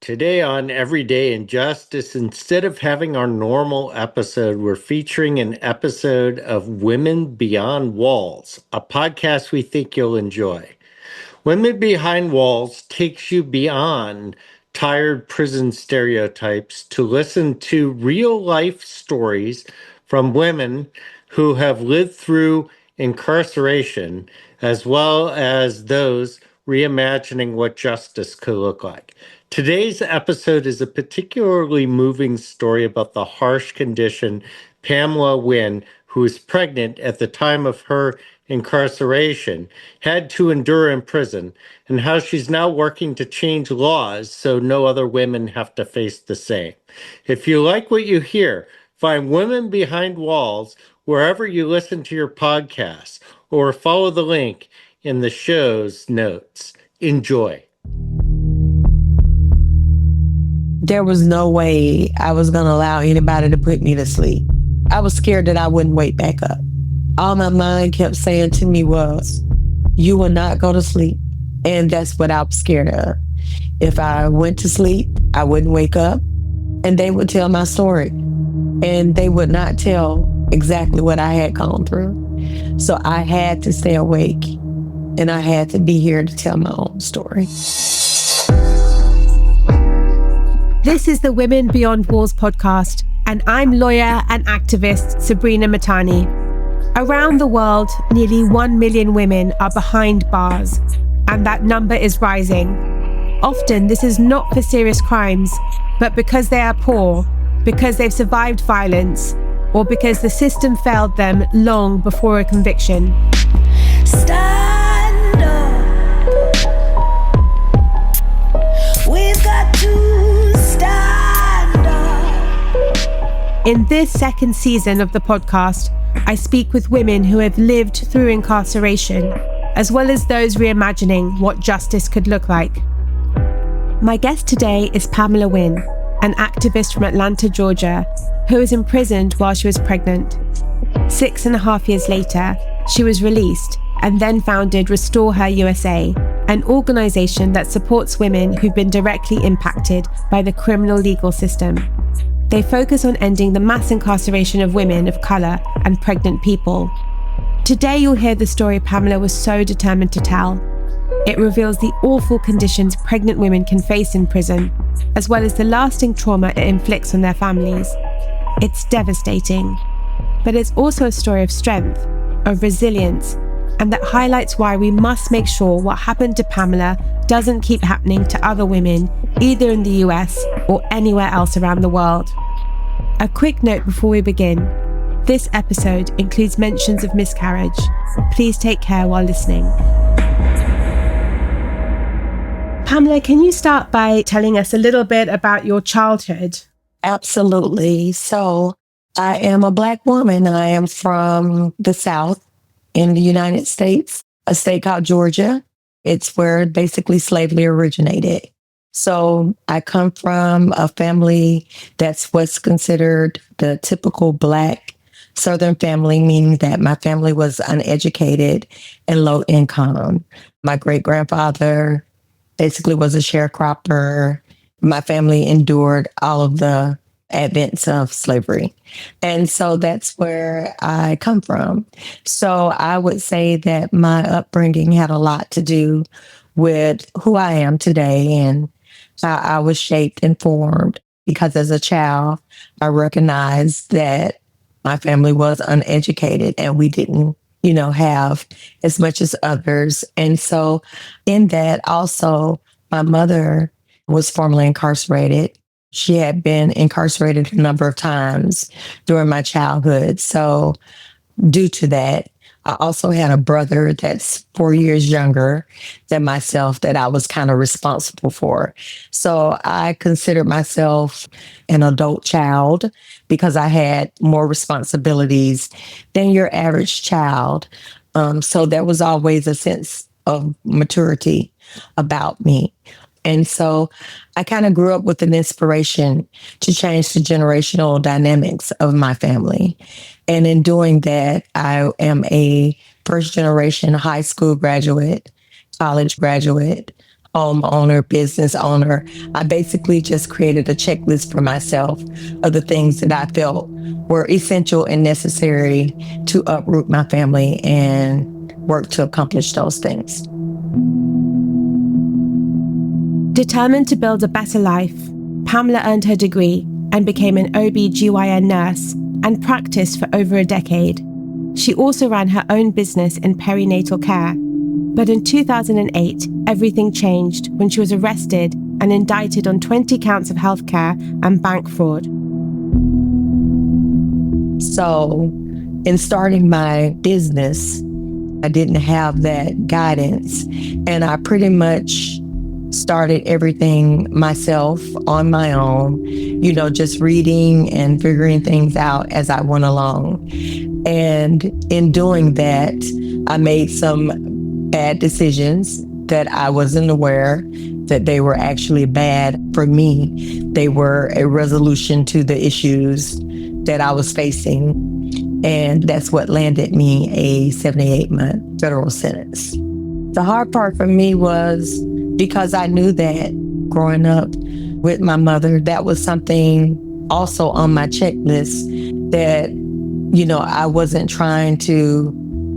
Today on Everyday Injustice, instead of having our normal episode, we're featuring an episode of Women Beyond Walls, a podcast we think you'll enjoy. Women Behind Walls takes you beyond tired prison stereotypes to listen to real life stories from women who have lived through incarceration, as well as those reimagining what justice could look like. Today's episode is a particularly moving story about the harsh condition Pamela Winn, who was pregnant at the time of her incarceration, had to endure in prison, and how she's now working to change laws so no other women have to face the same. If you like what you hear, find Women Behind Walls wherever you listen to your podcasts, or follow the link in the show's notes. Enjoy. There was no way I was going to allow anybody to put me to sleep. I was scared that I wouldn't wake back up. All my mind kept saying to me was, you will not go to sleep. And that's what I was scared of. If I went to sleep, I wouldn't wake up, and they would tell my story. And they would not tell exactly what I had gone through. So I had to stay awake, and I had to be here to tell my own story. This is the Women Beyond Walls podcast, and I'm lawyer and activist Sabrina Matani. Around the world, nearly 1 million women are behind bars, and that number is rising. Often, this is not for serious crimes, but because they are poor, because they've survived violence, or because the system failed them long before a conviction. Stand up. We've got to stand up. In this second season of the podcast, I speak with women who have lived through incarceration, as well as those reimagining what justice could look like. My guest today is Pamela Winn, an activist from Atlanta, Georgia, who was imprisoned while she was pregnant. 6.5 years later, she was released and then founded Restore Her USA, an organization that supports women who've been directly impacted by the criminal legal system. They focus on ending the mass incarceration of women of color and pregnant people. Today, you'll hear the story Pamela was so determined to tell. It reveals the awful conditions pregnant women can face in prison, as well as the lasting trauma it inflicts on their families. It's devastating, but it's also a story of strength, of resilience, and that highlights why we must make sure what happened to Pamela doesn't keep happening to other women, either in the US or anywhere else around the world. A quick note before we begin. This episode includes mentions of miscarriage. Please take care while listening. Pamela, can you start by telling us a little bit about your childhood? Absolutely. So I am a Black woman. I am from the South in the United States, a state called Georgia. It's where basically slavery originated. So I come from a family that's what's considered the typical Black Southern family, meaning that my family was uneducated and low income. My great-grandfather basically was a sharecropper. My family endured all of the advents of slavery. And so that's where I come from. So I would say that my upbringing had a lot to do with who I am today and how I was shaped and formed. Because as a child, I recognized that my family was uneducated and we didn't, have as much as others. And so in that also, my mother was formerly incarcerated. She had been incarcerated a number of times during my childhood. So due to that, I also had a brother that's 4 years younger than myself that I was kind of responsible for. So I considered myself an adult child because I had more responsibilities than your average child. So there was always a sense of maturity about me. And so I kind of grew up with an inspiration to change the generational dynamics of my family. And in doing that, I am a first generation high school graduate, college graduate, homeowner, business owner. I basically just created a checklist for myself of the things that I felt were essential and necessary to uproot my family and work to accomplish those things. Determined to build a better life, Pamela earned her degree and became an OB/GYN nurse and practiced for over a decade. She also ran her own business in perinatal care. But in 2008, everything changed when she was arrested and indicted on 20 counts of healthcare and bank fraud. So, in starting my business, I didn't have that guidance, and I pretty much started everything myself on my own, just reading and figuring things out as I went along. And in doing that, I made some bad decisions that I wasn't aware that they were actually bad for me. They were a resolution to the issues that I was facing. And that's what landed me a 78-month federal sentence. The hard part for me was because I knew that growing up with my mother, that was something also on my checklist that, I wasn't trying to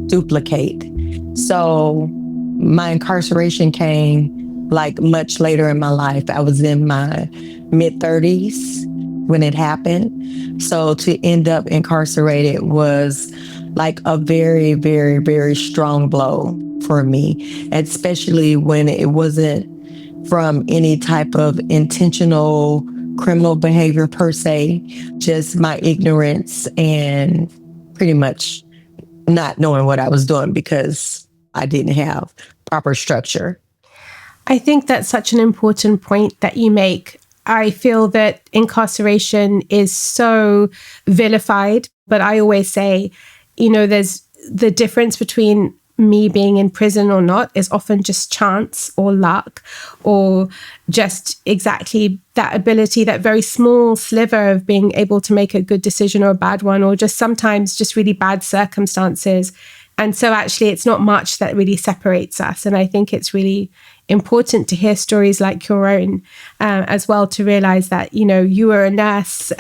duplicate. So my incarceration came like much later in my life. I was in my mid-30s when it happened. So to end up incarcerated was like a very, very, very strong blow for me, especially when it wasn't from any type of intentional criminal behavior per se, just my ignorance and pretty much not knowing what I was doing because I didn't have proper structure. I think that's such an important point that you make. I feel that incarceration is so vilified, but I always say, there's the difference between me being in prison or not is often just chance or luck or just exactly that ability, that very small sliver of being able to make a good decision or a bad one, or just sometimes just really bad circumstances. And so actually it's not much that really separates us. And I think it's really important to hear stories like your own as well, to realize that, you were a nurse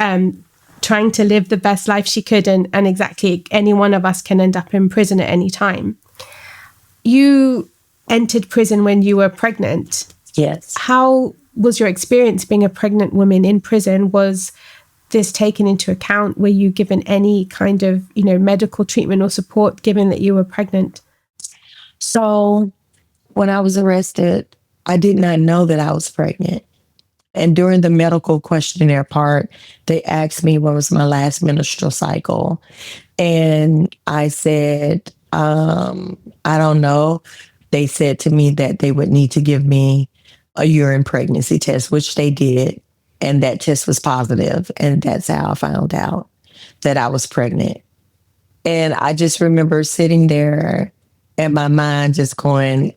trying to live the best life she could. And exactly any one of us can end up in prison at any time. You entered prison when you were pregnant. Yes. How was your experience being a pregnant woman in prison? Was this taken into account? Were you given any kind of, medical treatment or support given that you were pregnant? So when I was arrested, I did not know that I was pregnant. And during the medical questionnaire part, they asked me what was my last menstrual cycle. And I said, I don't know. They said to me that they would need to give me a urine pregnancy test, which they did. And that test was positive. And that's how I found out that I was pregnant. And I just remember sitting there and my mind just going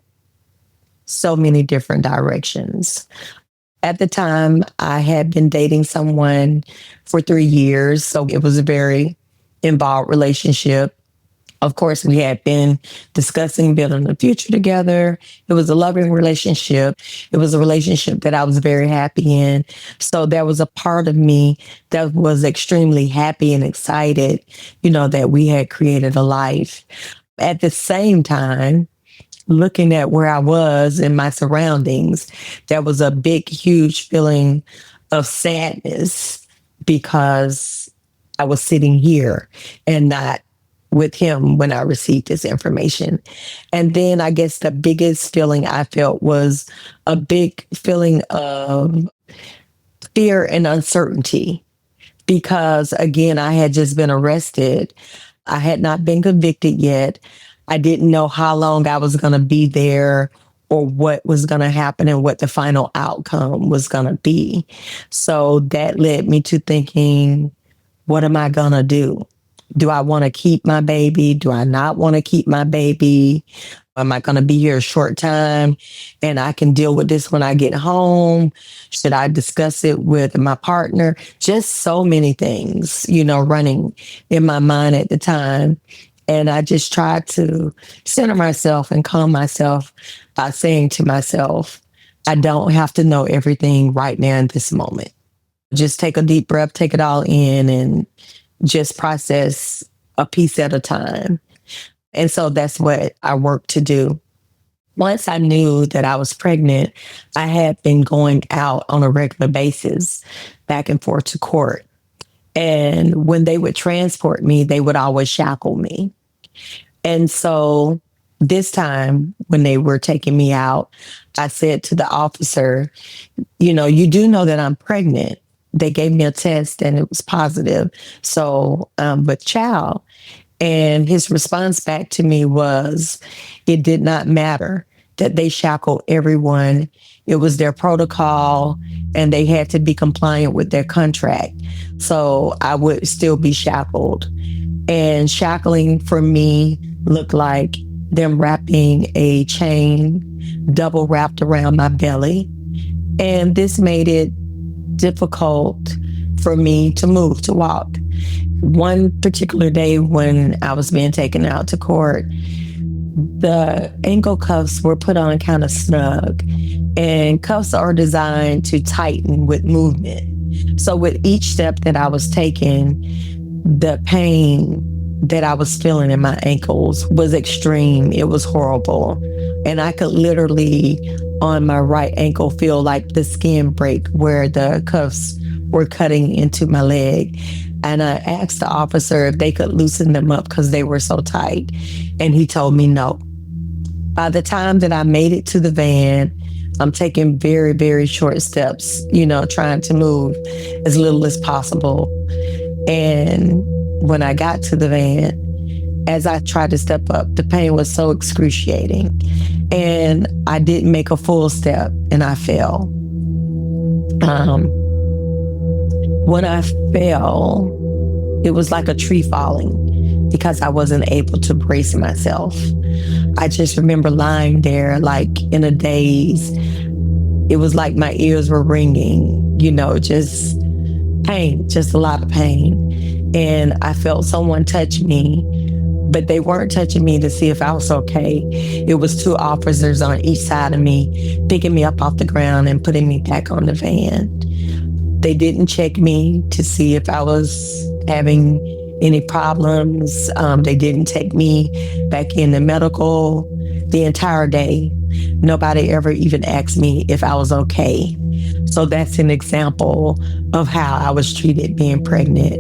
so many different directions. At the time, I had been dating someone for 3 years. So it was a very involved relationship. Of course, we had been discussing building a future together. It was a loving relationship. It was a relationship that I was very happy in. So there was a part of me that was extremely happy and excited, that we had created a life. At the same time, looking at where I was in my surroundings, there was a big, huge feeling of sadness because I was sitting here and not with him when I received this information. And then I guess the biggest feeling I felt was a big feeling of fear and uncertainty because, again, I had just been arrested. I had not been convicted yet. I didn't know how long I was going to be there or what was going to happen and what the final outcome was going to be. So that led me to thinking, what am I going to do? Do I want to keep my baby? Do I not want to keep my baby? Am I going to be here a short time and I can deal with this when I get home? Should I discuss it with my partner? Just so many things, running in my mind at the time. And I just tried to center myself and calm myself by saying to myself, I don't have to know everything right now in this moment. Just take a deep breath, take it all in, and just process a piece at a time. And so that's what I work to do. Once I knew that I was pregnant, I had been going out on a regular basis back and forth to court. And when they would transport me, they would always shackle me. And so this time when they were taking me out, I said to the officer, you do know that I'm pregnant. They gave me a test and it was positive. So, but child. And his response back to me was, it did not matter that they shackled everyone. It was their protocol and they had to be compliant with their contract. So I would still be shackled. And shackling for me looked like them wrapping a chain double wrapped around my belly. And this made it difficult for me to move, to walk. One particular day when I was being taken out to court, the ankle cuffs were put on kind of snug, and cuffs are designed to tighten with movement. So with each step that I was taking, the pain that I was feeling in my ankles was extreme. It was horrible. And I could literally, on my right ankle, feel like the skin break where the cuffs were cutting into my leg. And I asked the officer if they could loosen them up because they were so tight. And he told me no. By the time that I made it to the van, I'm taking very, very short steps, trying to move as little as possible. And when I got to the van, as I tried to step up, the pain was so excruciating. And I didn't make a full step and I fell. When I fell, it was like a tree falling because I wasn't able to brace myself. I just remember lying there like in a daze. It was like my ears were ringing, just pain, just a lot of pain. And I felt someone touch me, but they weren't touching me to see if I was okay. It was two officers on each side of me, picking me up off the ground and putting me back on the van. They didn't check me to see if I was having any problems. They didn't take me back into medical the entire day. Nobody ever even asked me if I was okay. So that's an example of how I was treated being pregnant.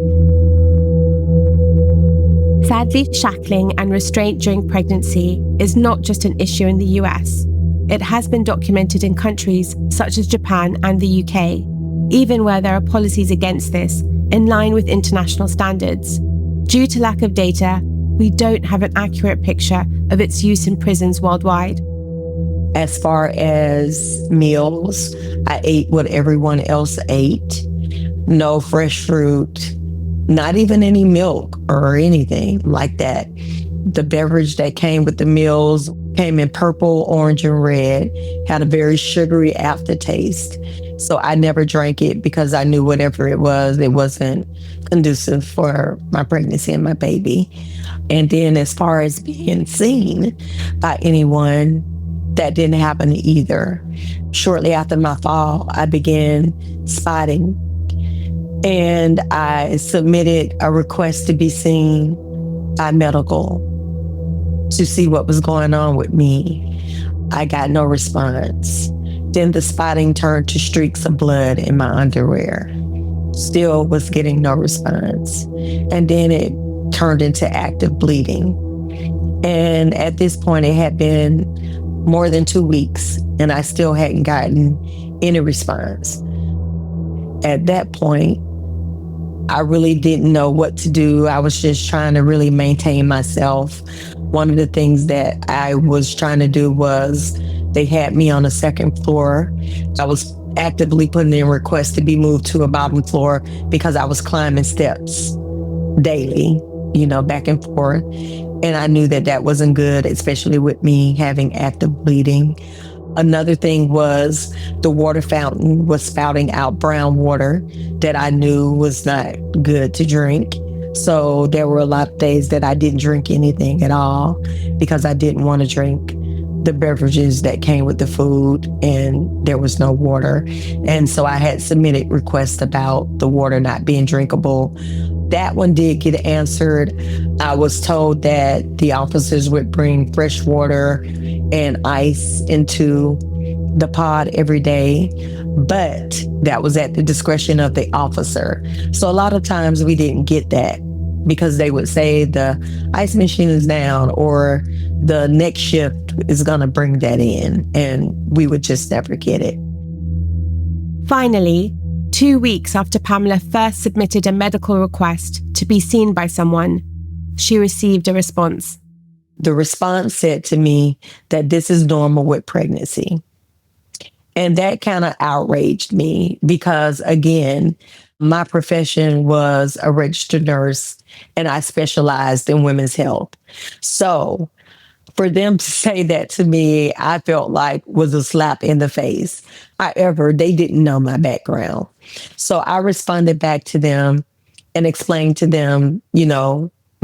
Sadly, shackling and restraint during pregnancy is not just an issue in the US. It has been documented in countries such as Japan and the UK, even where there are policies against this in line with international standards. Due to lack of data, we don't have an accurate picture of its use in prisons worldwide. As far as meals, I ate what everyone else ate. No fresh fruit, not even any milk or anything like that. The beverage that came with the meals came in purple, orange, and red, had a very sugary aftertaste. So I never drank it because I knew whatever it wasn't conducive for my pregnancy and my baby. And then as far as being seen by anyone, that didn't happen either. Shortly after my fall, I began spotting, and I submitted a request to be seen by medical to see what was going on with me. I got no response. Then the spotting turned to streaks of blood in my underwear. Still was getting no response. And then it turned into active bleeding. And at this point, it had been more than 2 weeks, and I still hadn't gotten any response. At that point, I really didn't know what to do. I was just trying to really maintain myself. One of the things that I was trying to do was they had me on the second floor. I was actively putting in requests to be moved to a bottom floor because I was climbing steps daily, back and forth. And I knew that that wasn't good, especially with me having active bleeding. Another thing was the water fountain was spouting out brown water that I knew was not good to drink. So there were a lot of days that I didn't drink anything at all because I didn't want to drink the beverages that came with the food, and there was no water. And so I had submitted requests about the water not being drinkable. That one did get answered. I was told that the officers would bring fresh water and ice into the pod every day, but that was at the discretion of the officer. So a lot of times we didn't get that because they would say the ice machine is down or the next shift is going to bring that in, and we would just never get it. Finally, 2 weeks after Pamela first submitted a medical request to be seen by someone, she received a response. The response said to me that this is normal with pregnancy. And that kind of outraged me because, again, my profession was a registered nurse and I specialized in women's health. So for them to say that to me, I felt like was a slap in the face. However, they didn't know my background. So I responded back to them and explained to them,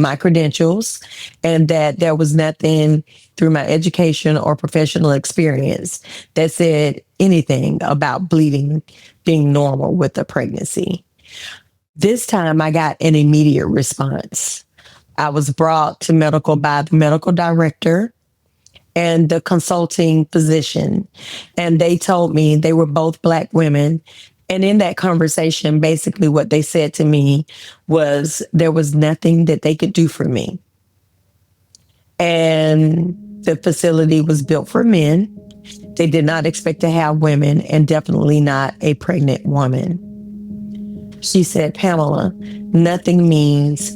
my credentials, and that there was nothing through my education or professional experience that said anything about bleeding being normal with a pregnancy. This time I got an immediate response. I was brought to medical by the medical director and the consulting physician, and they told me they were both Black women. And in that conversation, basically what they said to me was there was nothing that they could do for me. And the facility was built for men. They did not expect to have women, and definitely not a pregnant woman. She said, Pamela, nothing means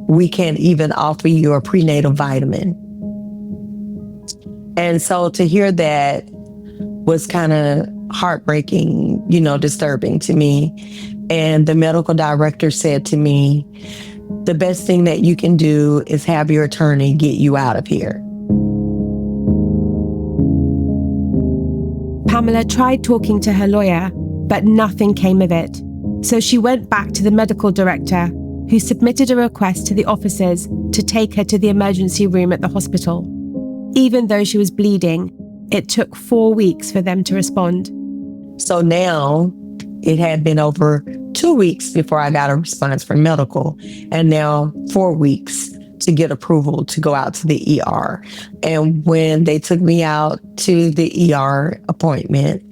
we can't even offer you a prenatal vitamin. And so to hear that was kind of heartbreaking, disturbing to me. And the medical director said to me, the best thing that you can do is have your attorney get you out of here. Pamela tried talking to her lawyer, but nothing came of it. So she went back to the medical director, who submitted a request to the officers to take her to the emergency room at the hospital. Even though she was bleeding, it took 4 weeks for them to respond. So now it had been over 2 weeks before I got a response from medical, and now 4 weeks to get approval to go out to the ER. And when they took me out to the ER appointment,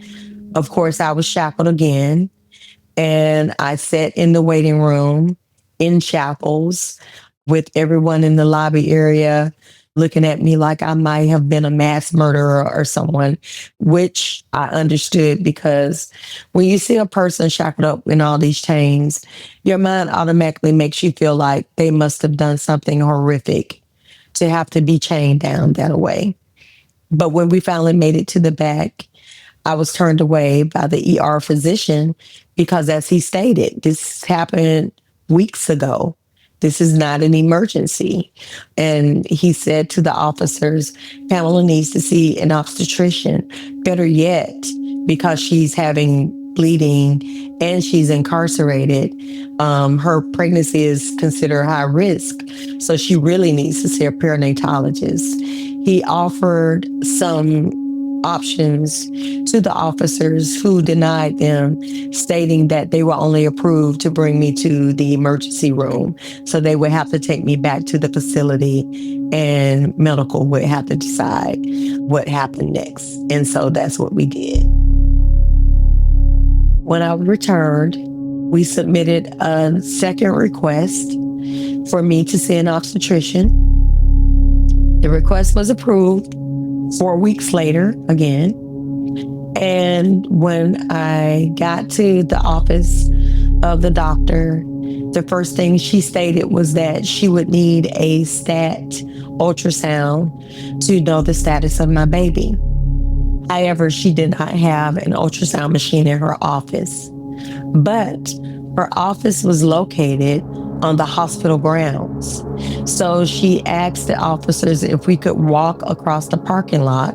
of course, I was shackled again, and I sat in the waiting room in shackles with everyone in the lobby area looking at me like I might have been a mass murderer or someone, which I understood because when you see a person shackled up in all these chains, your mind automatically makes you feel like they must have done something horrific to have to be chained down that way. But when we finally made it to the back, I was turned away by the ER physician because, as he stated, this happened weeks ago. This is not an emergency. And he said to the officers, Pamela needs to see an obstetrician. Better yet, because she's having bleeding and she's incarcerated, her pregnancy is considered high risk. So she really needs to see a perinatologist. He offered some options to the officers who denied them, stating that they were only approved to bring me to the emergency room. So they would have to take me back to the facility and medical would have to decide what happened next. And so that's what we did. When I returned, we submitted a second request for me to see an obstetrician. The request was approved 4 weeks later again. And when I got to the office of the doctor, the first thing she stated was that she would need a stat ultrasound to know the status of my baby. However, she did not have an ultrasound machine in her office, but her office was located on the hospital grounds. So she asked the officers if we could walk across the parking lot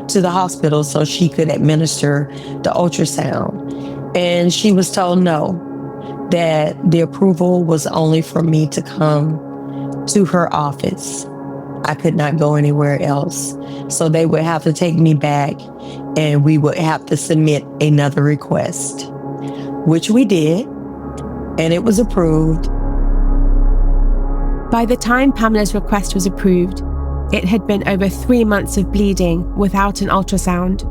to the hospital so she could administer the ultrasound. And she was told no, that the approval was only for me to come to her office. I could not go anywhere else. So they would have to take me back and we would have to submit another request, which we did, and it was approved. By the time Pamela's request was approved, it had been over 3 months of bleeding without an ultrasound.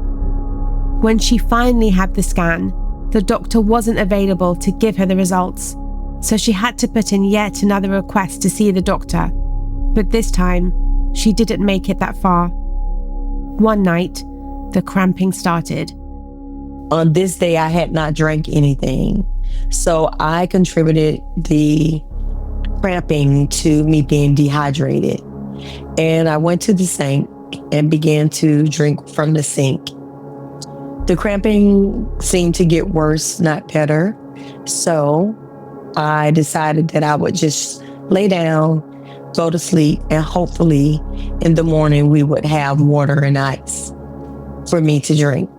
When she finally had the scan, the doctor wasn't available to give her the results, so she had to put in yet another request to see the doctor. But this time, she didn't make it that far. One night, the cramping started. On this day, I had not drank anything. So I contributed the cramping to me being dehydrated. And I went to the sink and began to drink from the sink. The cramping seemed to get worse, not better. So I decided that I would just lay down, go to sleep, and hopefully in the morning we would have water and ice for me to drink.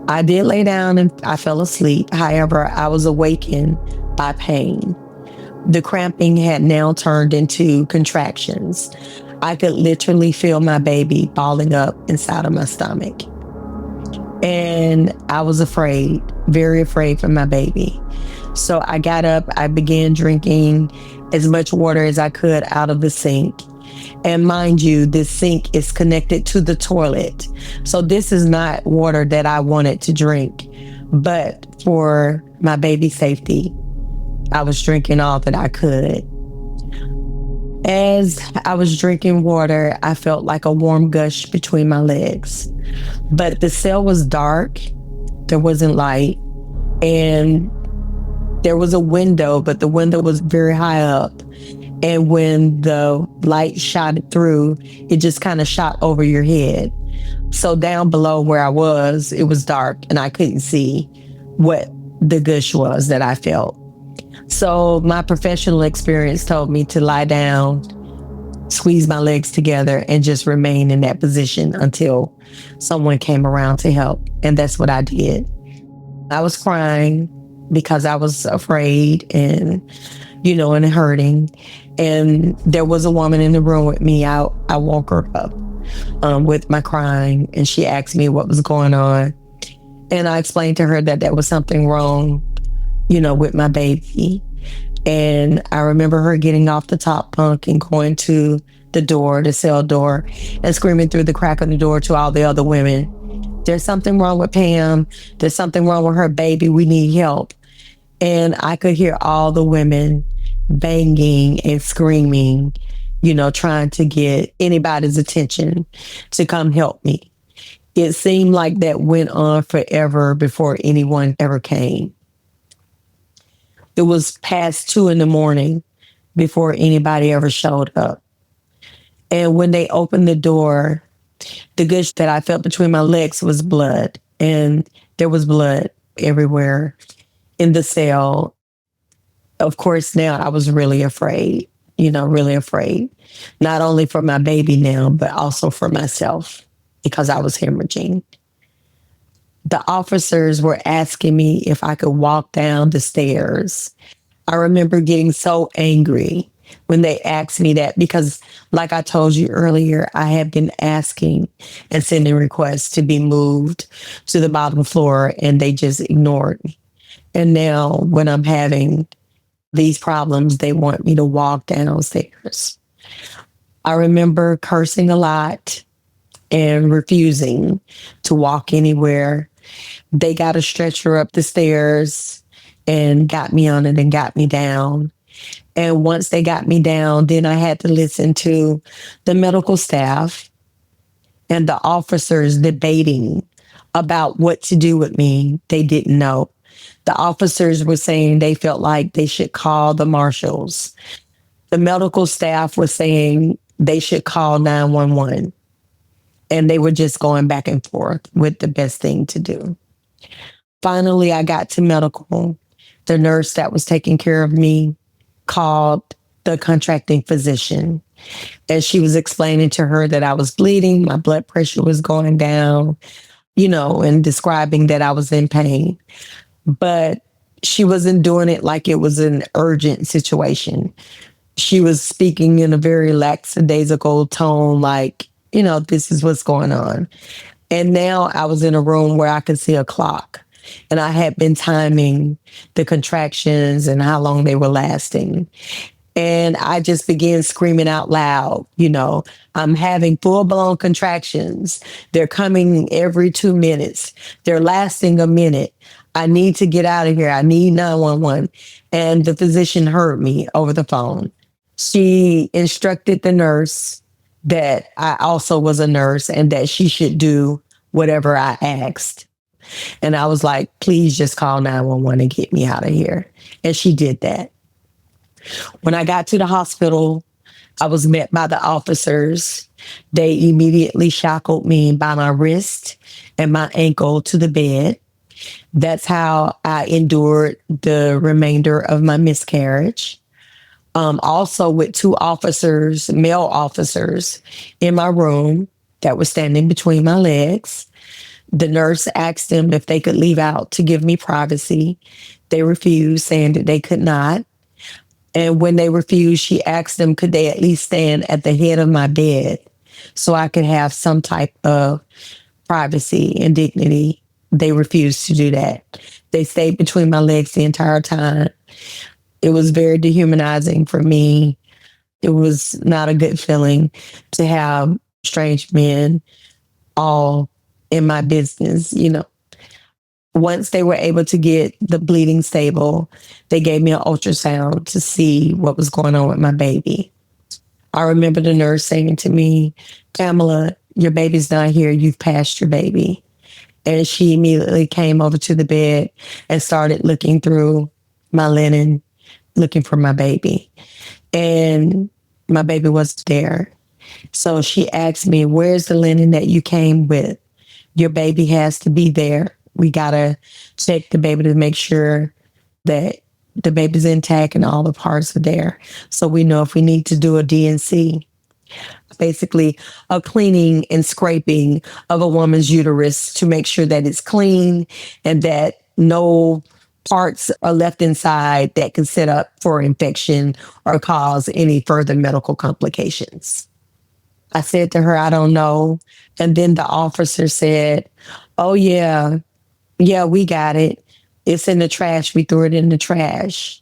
I did lay down and I fell asleep. However, I was awakened by pain. The cramping had now turned into contractions. I could literally feel my baby balling up inside of my stomach. And I was afraid, very afraid for my baby. So I got up, I began drinking as much water as I could out of the sink. And mind you, this sink is connected to the toilet. So this is not water that I wanted to drink, but for my baby's safety, I was drinking all that I could. As I was drinking water, I felt like a warm gush between my legs. But the cell was dark, there wasn't light, and there was a window, but the window was very high up. And when the light shot through, it just kind of shot over your head. So down below where I was, it was dark and I couldn't see what the gush was that I felt. So my professional experience told me to lie down, squeeze my legs together, and just remain in that position until someone came around to help. And that's what I did. I was crying because I was afraid and, and hurting. And there was a woman in the room with me. I woke her up with my crying, and she asked me what was going on. And I explained to her that there was something wrong, with my baby. And I remember her getting off the top bunk and going to the door, the cell door, and screaming through the crack of the door to all the other women, "There's something wrong with Pam. There's something wrong with her baby. We need help." And I could hear all the women banging and screaming, trying to get anybody's attention to come help me. It seemed like that went on forever before anyone ever came. It was past 2 a.m. before anybody ever showed up. And when they opened the door, the gush that I felt between my legs was blood. And there was blood everywhere in the cell. Of course, now I was really afraid, really afraid. Not only for my baby now, but also for myself because I was hemorrhaging. The officers were asking me if I could walk down the stairs. I remember getting so angry when they asked me that because, like I told you earlier, I had been asking and sending requests to be moved to the bottom floor, and they just ignored me. And now when I'm having these problems, they want me to walk downstairs. I remember cursing a lot and refusing to walk anywhere. They got a stretcher up the stairs and got me on it and got me down. And once they got me down, then I had to listen to the medical staff and the officers debating about what to do with me. They didn't know. The officers were saying they felt like they should call the marshals. The medical staff was saying they should call 911. And they were just going back and forth with the best thing to do. Finally, I got to medical. The nurse that was taking care of me called the contracting physician. And she was explaining to her that I was bleeding, my blood pressure was going down, and describing that I was in pain. But she wasn't doing it like it was an urgent situation. she was speaking in a very lackadaisical tone, like, this is what's going on. And now I was in a room where I could see a clock, and I had been timing the contractions and how long they were lasting. And I just began screaming out loud, I'm having full blown contractions. They're coming every 2 minutes. They're lasting a minute. I need to get out of here. I need 911. And the physician heard me over the phone. She instructed the nurse that I also was a nurse and that she should do whatever I asked. And I was like, please just call 911 and get me out of here. And she did that. When I got to the hospital, I was met by the officers. They immediately shackled me by my wrist and my ankle to the bed. That's how I endured the remainder of my miscarriage. Also with 2 officers, male officers, in my room that were standing between my legs. The nurse asked them if they could leave out to give me privacy. They refused, saying that they could not. And when they refused, she asked them, could they at least stand at the head of my bed so I could have some type of privacy and dignity. They refused to do that. They stayed between my legs the entire time. It was very dehumanizing for me. It was not a good feeling to have strange men all in my business, Once they were able to get the bleeding stable, they gave me an ultrasound to see what was going on with my baby. I remember the nurse saying to me, Pamela, your baby's not here. You've passed your baby. And she immediately came over to the bed and started looking through my linen, looking for my baby. And my baby wasn't there. So she asked me, where's the linen that you came with? Your baby has to be there. We got to check the baby to make sure that the baby's intact and all the parts are there. So we know if we need to do a DNC, basically a cleaning and scraping of a woman's uterus to make sure that it's clean and that no parts are left inside that can set up for infection or cause any further medical complications. I said to her, I don't know. And then the officer said, oh, yeah, we got it. It's in the trash. We threw it in the trash.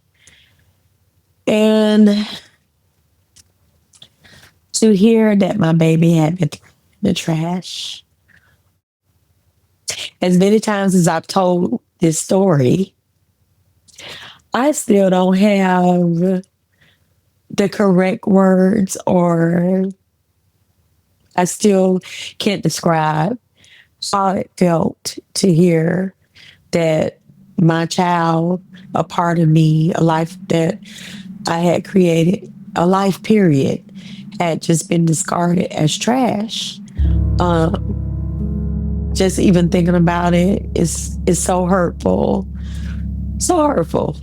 And to hear that my baby had been thrown in the trash, as many times as I've told this story, I still don't have the correct words, or I still can't describe how it felt to hear that my child, a part of me, a life that I had created, a life period, had just been discarded as trash. Just even thinking about it is so hurtful. So hurtful.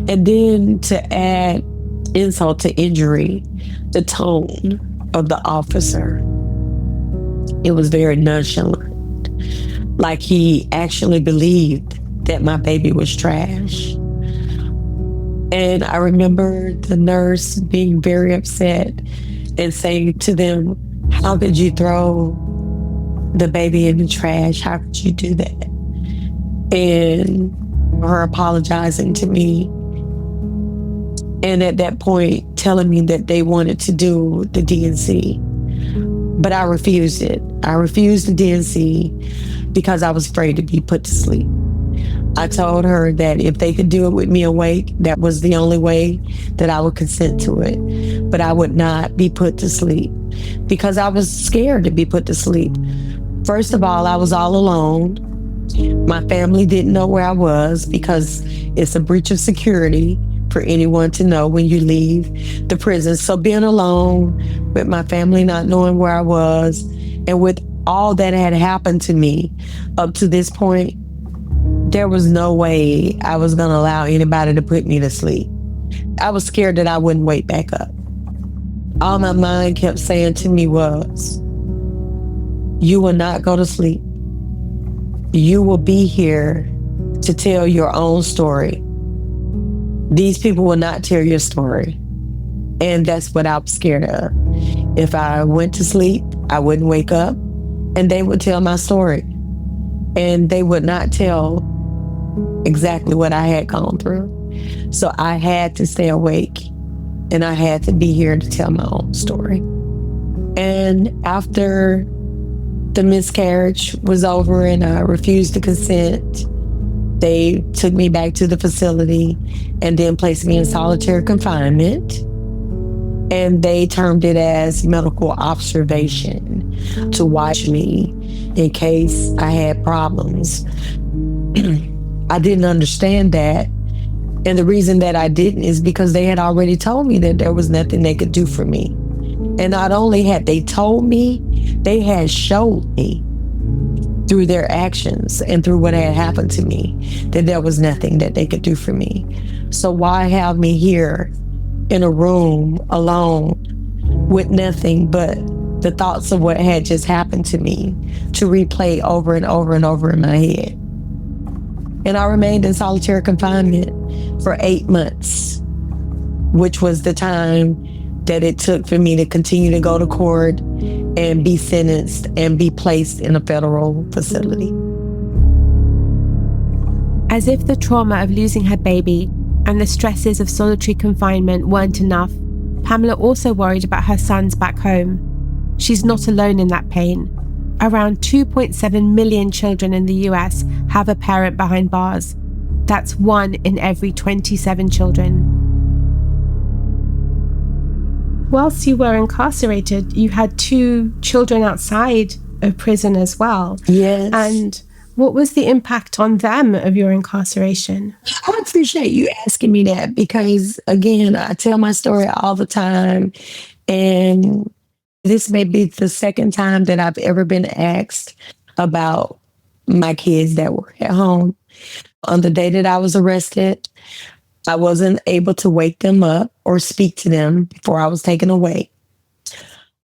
And then to add insult to injury, the tone of the officer, it was very nonchalant. Like he actually believed that my baby was trash. And I remember the nurse being very upset and saying to them, how could you throw the baby in the trash? How could you do that? And her apologizing to me. And at that point, telling me that they wanted to do the DNC. But I refused it. I refused the DNC because I was afraid to be put to sleep. I told her that if they could do it with me awake, that was the only way that I would consent to it. But I would not be put to sleep because I was scared to be put to sleep. First of all, I was all alone. My family didn't know where I was because it's a breach of security for anyone to know when you leave the prison. So being alone with my family not knowing where I was, and with all that had happened to me up to this point, there was no way I was going to allow anybody to put me to sleep. I was scared that I wouldn't wake back up. All my mind kept saying to me was, you will not go to sleep. You will be here to tell your own story. These people will not tell your story. And that's what I was scared of. If I went to sleep, I wouldn't wake up, and they would tell my story. And they would not tell exactly what I had gone through. So I had to stay awake, and I had to be here to tell my own story. And after the miscarriage was over and I refused to consent, they took me back to the facility and then placed me in solitary confinement. And they termed it as medical observation to watch me in case I had problems. I didn't understand that. And the reason that I didn't is because they had already told me that there was nothing they could do for me. And not only had they told me, they had showed me through their actions and through what had happened to me that there was nothing that they could do for me. So why have me here in a room alone with nothing but the thoughts of what had just happened to me to replay over and over and over in my head? And I remained in solitary confinement for 8 months, which was the time that it took for me to continue to go to court and be sentenced and be placed in a federal facility. As if the trauma of losing her baby and the stresses of solitary confinement weren't enough, Pamela also worried about her sons back home. She's not alone in that pain. Around 2.7 million children in the US have a parent behind bars. That's 1 in every 27 children. Whilst you were incarcerated, you had 2 children outside of prison as well. Yes. And what was the impact on them of your incarceration? I appreciate you asking me that because, again, I tell my story all the time. And this may be the second time that I've ever been asked about my kids that were at home. On the day that I was arrested, I wasn't able to wake them up or speak to them before I was taken away.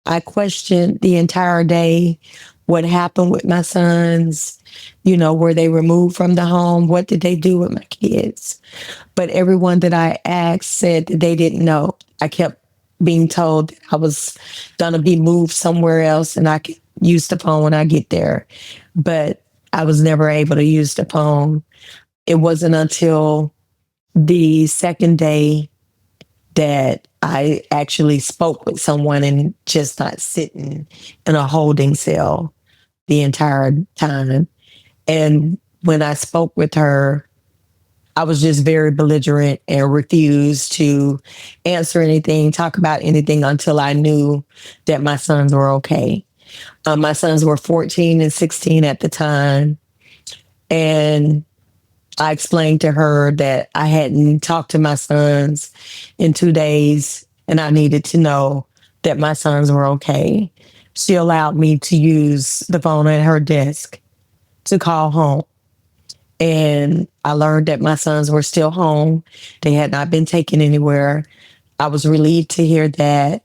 I questioned the entire day what happened with my sons. Were they removed from the home? What did they do with my kids? But everyone that I asked said that they didn't know. I kept being told that I was going to be moved somewhere else and I could use the phone when I get there. But I was never able to use the phone. It wasn't until the second day that I actually spoke with someone and just not sitting in a holding cell the entire time. And when I spoke with her, I was just very belligerent and refused to answer anything, talk about anything until I knew that my sons were okay. My sons were 14 and 16 at the time. And I explained to her that I hadn't talked to my sons in 2 days and I needed to know that my sons were okay. She allowed me to use the phone at her desk to call home. And I learned that my sons were still home. They had not been taken anywhere. I was relieved to hear that.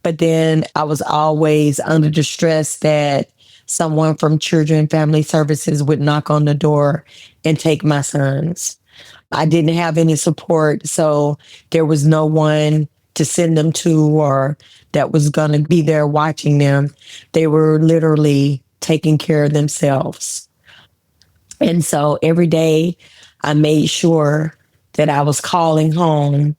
But then I was always under the stress that someone from Children and Family Services would knock on the door and take my sons. I didn't have any support, so there was no one to send them to or that was going to be there watching them. They were literally taking care of themselves. And so every day I made sure that I was calling home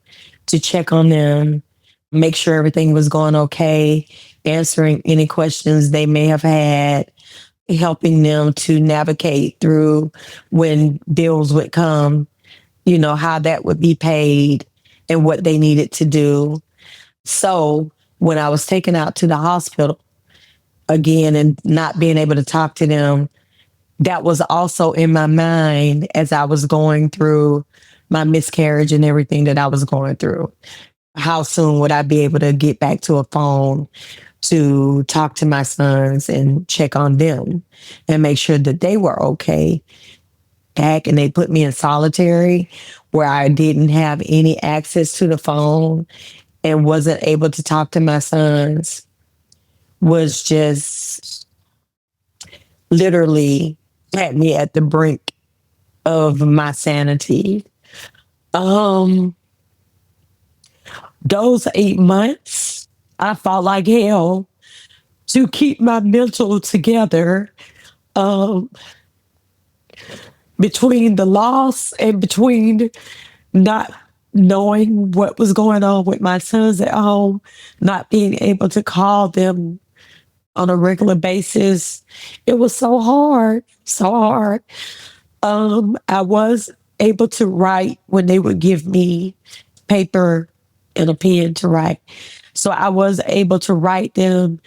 to check on them, make sure everything was going okay, answering any questions they may have had, helping them to navigate through when bills would come, how that would be paid and what they needed to do. So when I was taken out to the hospital again and not being able to talk to them, that was also in my mind as I was going through my miscarriage and everything that I was going through. How soon would I be able to get back to a phone to talk to my sons and check on them and make sure that they were okay? And they put me in solitary where I didn't have any access to the phone and wasn't able to talk to my sons was just literally had me at the brink of my sanity. Um, those 8 months, I fought like hell to keep my mental together. Um, between the loss and between not knowing what was going on with my sons at home, not being able to call them on a regular basis, it was so hard, so hard. I was able to write when they would give me paper and a pen to write. So I was able to write them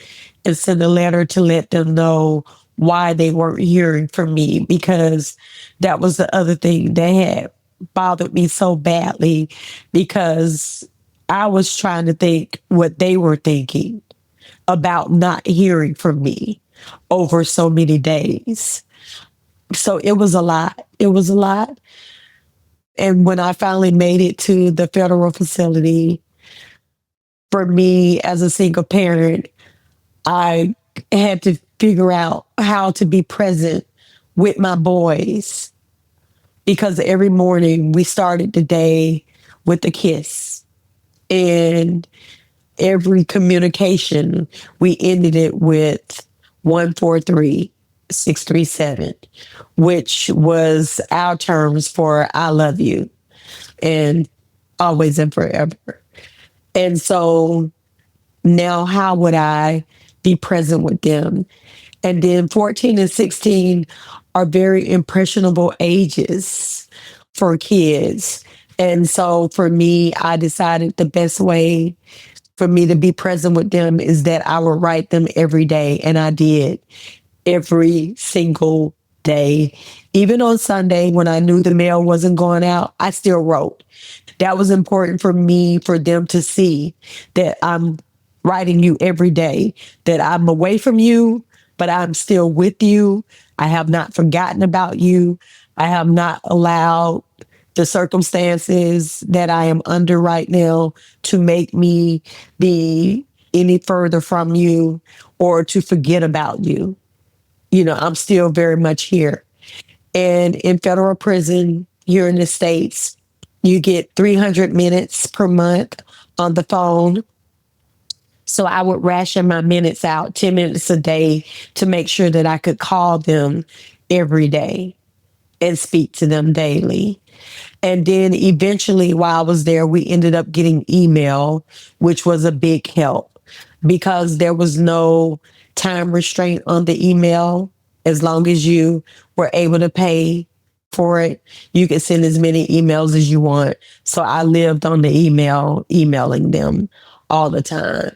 and send a letter to let them know why they weren't hearing from me, because that was the other thing that had bothered me so badly, because I was trying to think what they were thinking about not hearing from me over so many days. So it was a lot. It was a lot. And when I finally made it to the federal facility, for me as a single parent, I had to figure out how to be present with my boys, because every morning we started the day with a kiss. And every communication, we ended it with 143-637, which was our terms for I love you and always and forever. And so now, how would I be present with them? And then 14 and 16 are very impressionable ages for kids. And so for me, I decided the best way for me to be present with them is that I would write them every day. And I did every single day. Even on Sunday, when I knew the mail wasn't going out, I still wrote. That was important for me, for them to see that I'm writing you every day, that I'm away from you, but I'm still with you. I have not forgotten about you. I have not allowed the circumstances that I am under right now to make me be any further from you or to forget about you. You know, I'm still very much here. And in federal prison here in the States, you get 300 minutes per month on the phone. So I would ration my minutes out, 10 minutes a day, to make sure that I could call them every day and speak to them daily. And then eventually, while I was there, we ended up getting email, which was a big help, because there was no time restraint on the email. As long as you were able to pay for it, you could send as many emails as you want. So I lived on the emailing them all the time.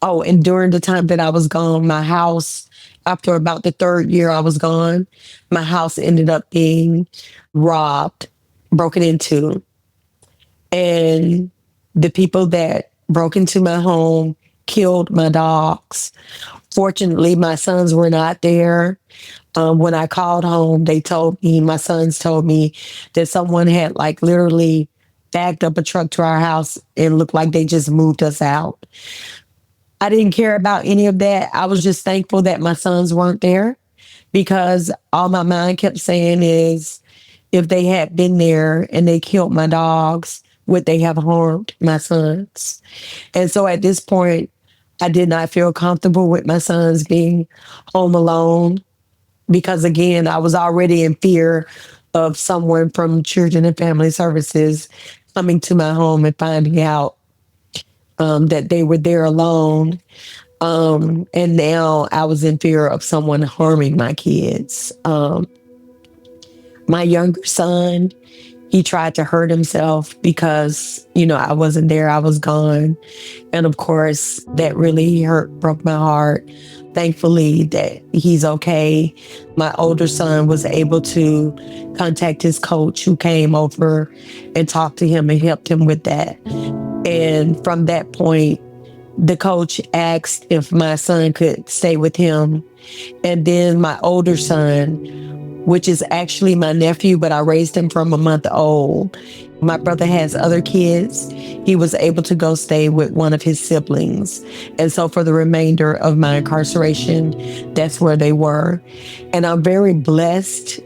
Oh, and during the time that I was gone, my house, after about the third year I was gone, my house ended up being robbed, broken into. And the people that broke into my home killed my dogs. Fortunately, my sons were not there. When I called home, my sons told me that someone had like literally backed up a truck to our house and looked like they just moved us out. I didn't care about any of that. I was just thankful that my sons weren't there, because all my mind kept saying is, if they had been there and they killed my dogs, would they have harmed my sons? And so at this point, I did not feel comfortable with my sons being home alone, because again, I was already in fear of someone from Children and Family Services coming to my home and finding out that they were there alone. And now I was in fear of someone harming my kids. My younger son, he tried to hurt himself because, I wasn't there, I was gone. And of course, that really broke my heart. Thankfully that he's okay. My older son was able to contact his coach, who came over and talked to him and helped him with that. And from that point, the coach asked if my son could stay with him. And then my older son, which is actually my nephew, but I raised him from a month old. My brother has other kids. He was able to go stay with one of his siblings. And so for the remainder of my incarceration, that's where they were. And I'm very blessed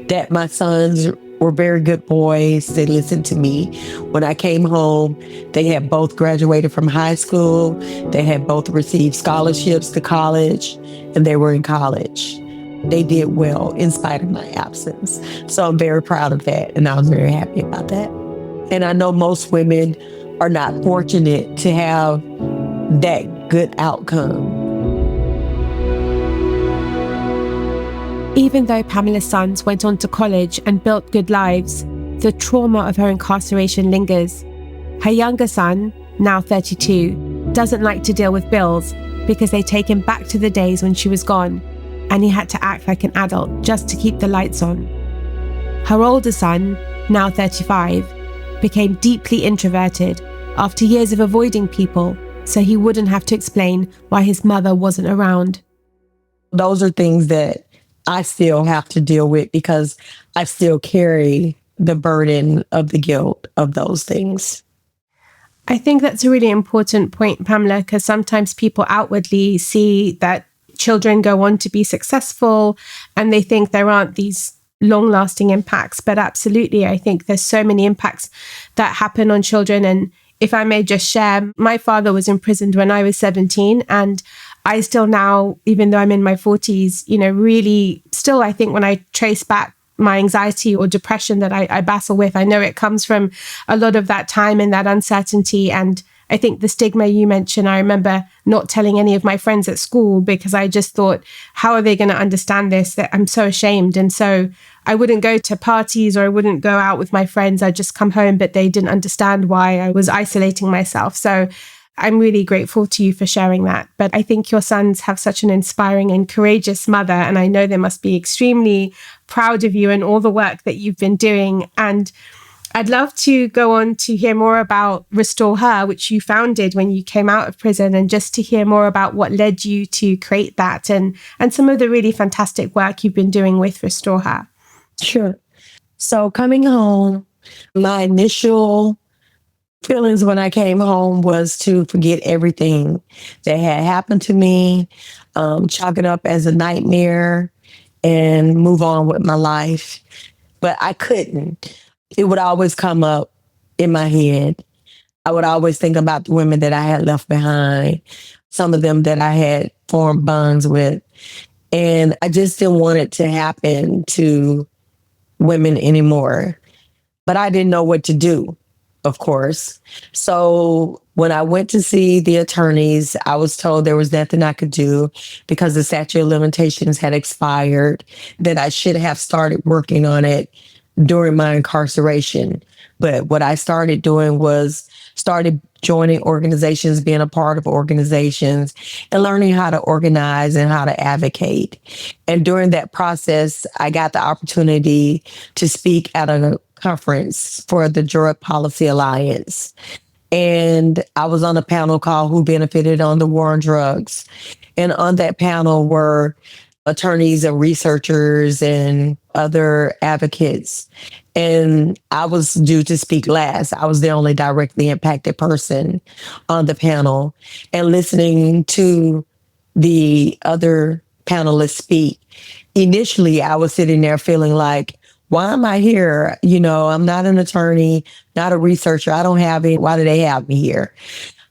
that my sons were very good boys. They listened to me. When I came home, they had both graduated from high school. They had both received scholarships to college, and they were in college. They did well in spite of my absence. So I'm very proud of that, and I was very happy about that. And I know most women are not fortunate to have that good outcome. Even though Pamela's sons went on to college and built good lives, the trauma of her incarceration lingers. Her younger son, now 32, doesn't like to deal with bills because they take him back to the days when she was gone, and he had to act like an adult just to keep the lights on. Her older son, now 35, became deeply introverted after years of avoiding people so he wouldn't have to explain why his mother wasn't around. Those are things that I still have to deal with because I still carry the burden of the guilt of those things. I think that's a really important point, Pamela, because sometimes people outwardly see that children go on to be successful and they think there aren't these long-lasting impacts. But absolutely, I think there's so many impacts that happen on children. And if I may just share, my father was imprisoned when I was 17, and I still now, even though I'm in my 40s, really still, I think when I trace back my anxiety or depression that I battle with, I know it comes from a lot of that time and that uncertainty. And I think the stigma you mentioned, I remember not telling any of my friends at school because I just thought, how are they going to understand this? That I'm so ashamed. And so I wouldn't go to parties or I wouldn't go out with my friends. I'd just come home, but they didn't understand why I was isolating myself. So I'm really grateful to you for sharing that. But I think your sons have such an inspiring and courageous mother, and I know they must be extremely proud of you and all the work that you've been doing. And I'd love to go on to hear more about Restore Her, which you founded when you came out of prison, and just to hear more about what led you to create that and some of the really fantastic work you've been doing with Restore Her. Sure. So coming home, my initial feelings when I came home was to forget everything that had happened to me, chalk it up as a nightmare and move on with my life. But I couldn't. It would always come up in my head. I would always think about the women that I had left behind, some of them that I had formed bonds with. And I just didn't want it to happen to women anymore. But I didn't know what to do, of course. So when I went to see the attorneys, I was told there was nothing I could do because the statute of limitations had expired, that I should have started working on it during my incarceration. But what I started doing was started joining organizations, being a part of organizations, and learning how to organize and how to advocate. And during that process, I got the opportunity to speak at a conference for the Drug Policy Alliance. And I was on a panel called Who Benefited on the War on Drugs. And on that panel were attorneys and researchers and other advocates. And I was due to speak last. I was the only directly impacted person on the panel. And listening to the other panelists speak, initially I was sitting there feeling like, why am I here? I'm not an attorney, not a researcher. I don't have it. Why do they have me here?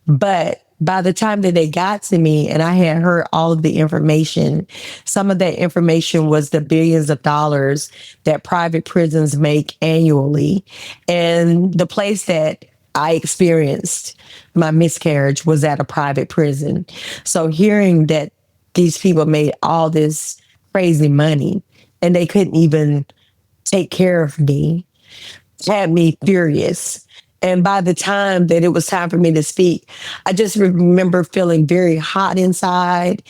But by the time that they got to me and I had heard all of the information, some of that information was the billions of dollars that private prisons make annually. And the place that I experienced my miscarriage was at a private prison. So hearing that these people made all this crazy money and they couldn't even take care of me had me furious. And by the time that it was time for me to speak, I just remember feeling very hot inside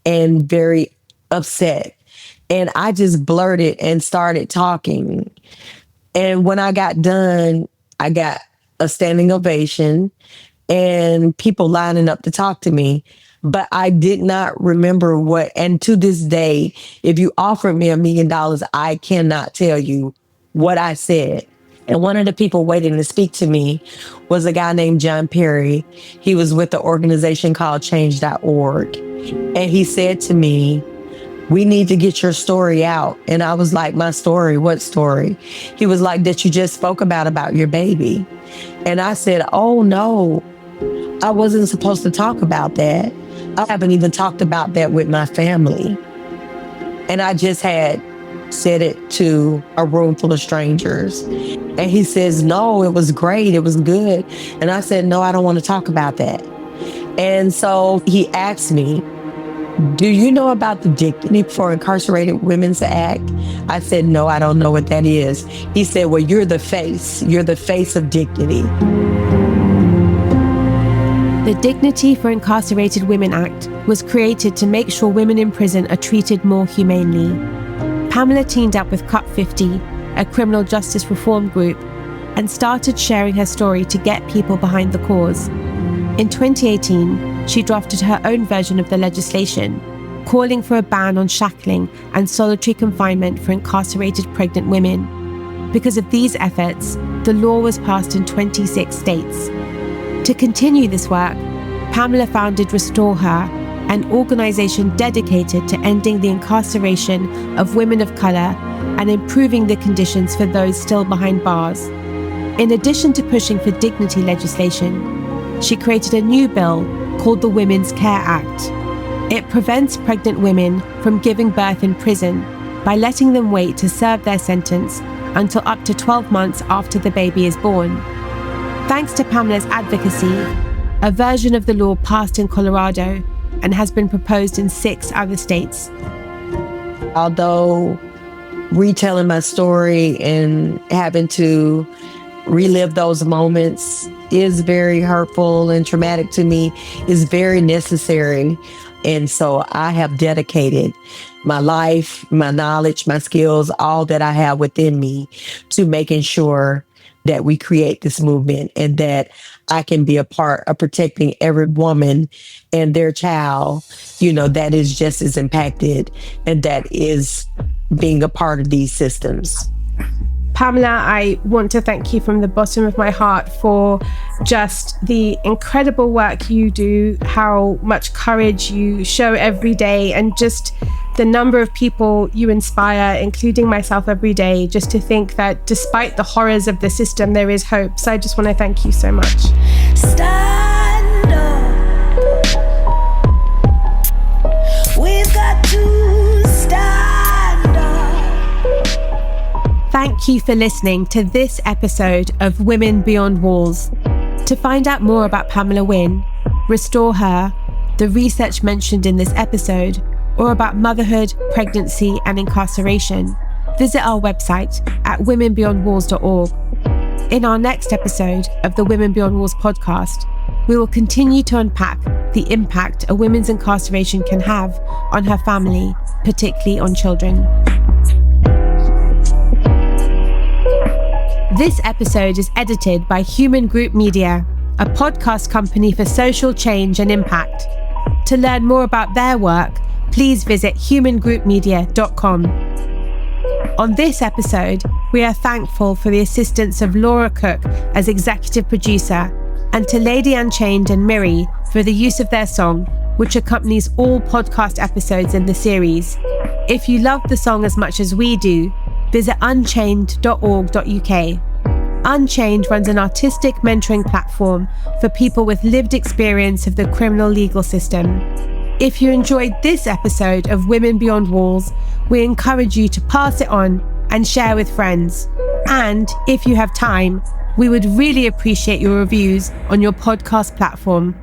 and very upset. And I just blurted and started talking. And when I got done, I got a standing ovation and people lining up to talk to me. But I did not remember what, and to this day, if you offered me $1 million, I cannot tell you what I said. And one of the people waiting to speak to me was a guy named John Perry. He was with the organization called change.org. And he said to me, we need to get your story out. And I was like, my story? What story? He was like, that you just spoke about your baby. And I said, oh no, I wasn't supposed to talk about that. I haven't even talked about that with my family. And I just had said it to a room full of strangers. And he says, no, it was great. It was good. And I said, no, I don't want to talk about that. And so he asked me, do you know about the Dignity for Incarcerated Women's Act? I said, no, I don't know what that is. He said, well, you're the face. You're the face of dignity. The Dignity for Incarcerated Women Act was created to make sure women in prison are treated more humanely. Pamela teamed up with Cut 50, a criminal justice reform group, and started sharing her story to get people behind the cause. In 2018, she drafted her own version of the legislation, calling for a ban on shackling and solitary confinement for incarcerated pregnant women. Because of these efforts, the law was passed in 26 states. To continue this work, Pamela founded Restore Her, an organization dedicated to ending the incarceration of women of color and improving the conditions for those still behind bars. In addition to pushing for dignity legislation, she created a new bill called the Women's Care Act. It prevents pregnant women from giving birth in prison by letting them wait to serve their sentence until up to 12 months after the baby is born. Thanks to Pamela's advocacy, a version of the law passed in Colorado and has been proposed in 6 other states. Although retelling my story and having to relive those moments is very hurtful and traumatic to me, is very necessary. And so I have dedicated my life, my knowledge, my skills, all that I have within me to making sure that we create this movement and that I can be a part of protecting every woman and their child, that is just as impacted and that is being a part of these systems. Pamela, I want to thank you from the bottom of my heart for just the incredible work you do, how much courage you show every day, and just the number of people you inspire, including myself every day, just to think that despite the horrors of the system, there is hope. So I just want to thank you so much. Stand up. We've got to stand up. Thank you for listening to this episode of Women Beyond Walls. To find out more about Pamela Winn, Restore Her, the research mentioned in this episode, or about motherhood, pregnancy, and incarceration, visit our website at womenbeyondwalls.org. In our next episode of the Women Beyond Walls podcast, we will continue to unpack the impact a woman's incarceration can have on her family, particularly on children. This episode is edited by Human Group Media, a podcast company for social change and impact. To learn more about their work, please visit humangroupmedia.com. On this episode, we are thankful for the assistance of Laura Cook as executive producer, and to Lady Unchained and Miri for the use of their song, which accompanies all podcast episodes in the series. If you love the song as much as we do, visit unchained.org.uk. Unchained runs an artistic mentoring platform for people with lived experience of the criminal legal system. If you enjoyed this episode of Women Beyond Walls, we encourage you to pass it on and share with friends. And if you have time, we would really appreciate your reviews on your podcast platform.